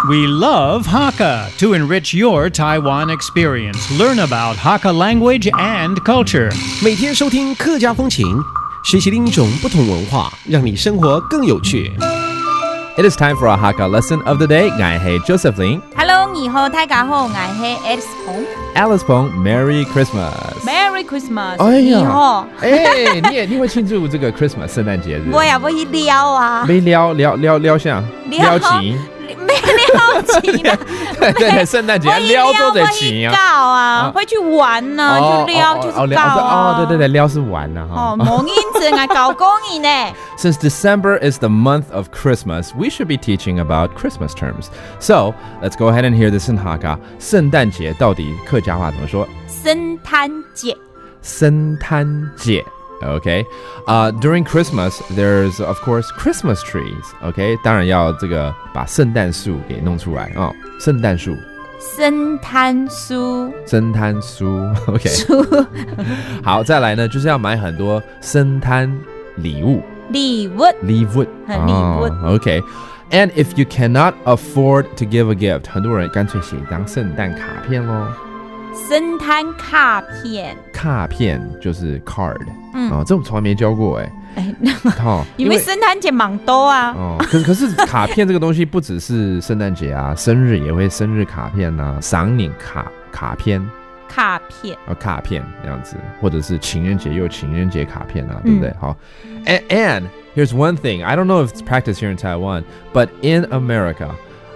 We love Hakka to enrich your Taiwan experience. Learn about Hakka language and culture. 每天收听客家风情，学习另一种不同文化，让你生活更有趣。It is time for our Hakka lesson of the day. Ngai He Joseph Ling. Hello， 你好，大家好，我係 Alice Pong。Alice Pong, Merry Christmas. Merry Christmas。哎呀，你好。你会庆祝这个 Christmas 圣诞节日？我也不去撩啊。没撩啥？撩钱？没撩錢啊！對，聖誕節撩都在錢啊！會去玩呢，就撩就是搞啊！對，撩是玩啊！哦，冇因此我搞公益呢。Since December is the month of Christmas, we should be teaching about Christmas terms. So let's go ahead and hear this in Hakka. 聖誕節到底客家話怎麼說？聖誕節。聖誕節。Okay, during Christmas, there's of course Christmas trees. Okay, 当然要这个把圣诞树给弄出来哦，圣诞树。圣诞树。圣诞树 ，OK 好，再来呢，就是要买很多圣诞礼物。礼物。Okay, and if you cannot afford to give a gift, 很多人干脆写一张圣诞卡片咯。圣诞卡片。卡片就是 card，这我从来没教过因为圣诞节蛮多啊。可是卡片这个东西不只是圣诞节啊，生日也会生日卡片啊，赏你卡片这样子，或者是情人节又有情人节卡片啊，对不对？好 ，and here's one thing, I don't know if it's practiced here in Taiwan, but in America,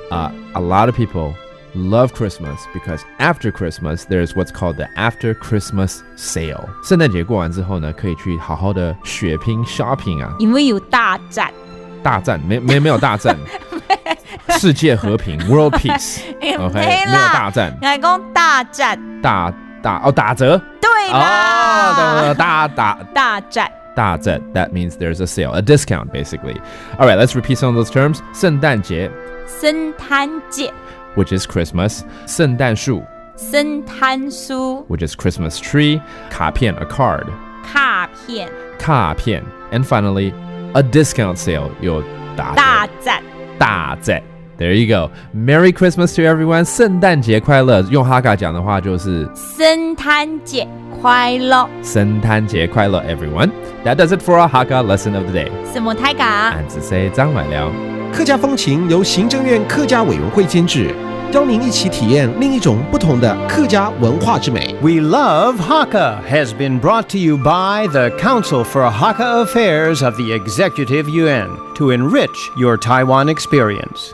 a lot of people love Christmas because after Christmas there's what's called the after Christmas sale. 圣诞节过完之后呢，可以去好好的血拼 shopping 啊，因为有大战没有大战世界和平 world peace OK 没有大战，还讲大战打折，对啦，大战 that means there's a sale, a discount basically. All right, let's repeat some of those terms. 圣诞节which is Christmas, 圣诞树 which is Christmas tree, 卡片 a card, 卡片 and finally a discount sale, 有大战 There you go. Merry Christmas to everyone. 圣诞节快乐，用哈卡讲的话就是圣诞节快乐 everyone. That does it for our Hakka lesson of the day. 什麼大家俺只say張買了客家风情由行政院客家委员会监制，邀您一起体验另一种不同的客家文化之美。We Love Hakka has been brought to you by the Council for Hakka Affairs of the Executive Yuan to enrich your Taiwan experience.